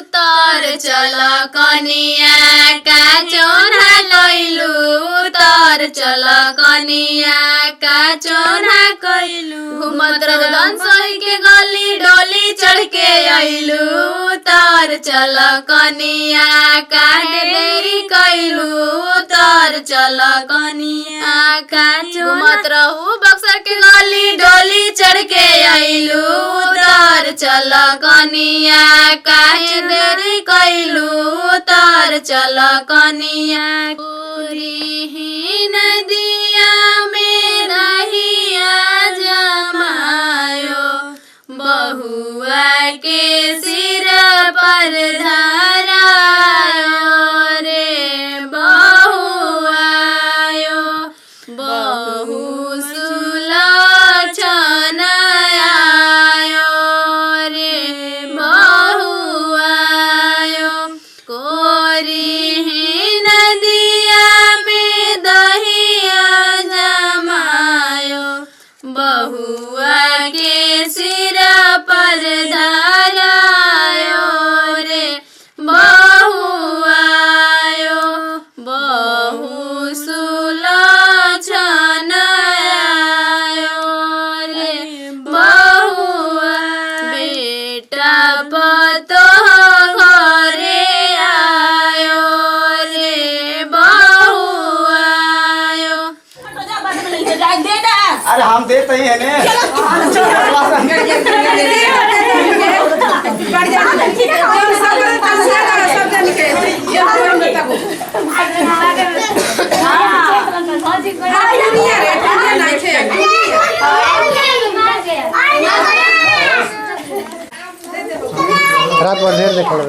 उतर चल कनिया का चोना कैलू उतर चल कनिया का चोना कैलू घूमत रघुदन सोई के गली डोली चढ़ के आइलू उतर चल कनिया का देरी कैलू उतर चल कनिया का घूमत रहू बक्सर के गली डोली चढ़ के आइलू उतर चल कनिया का देरी कैलू उतर चल कनिया पूरी ही नदिया में रहिया जमायो बहुआ के सिर पर धरायो रे बहुआयो बहु सुलक्षण आयो रे बहुआयो कोरी ही नदिया में दहिया जमायो बहुआ के सिर पर धरायो रे बहुआयो बहु सुलक्षण आयो रे बहुआ बेटा पतो घरे आयो रे बहुआयो। अरे हम देते ही है ने रात भर ढेर देखल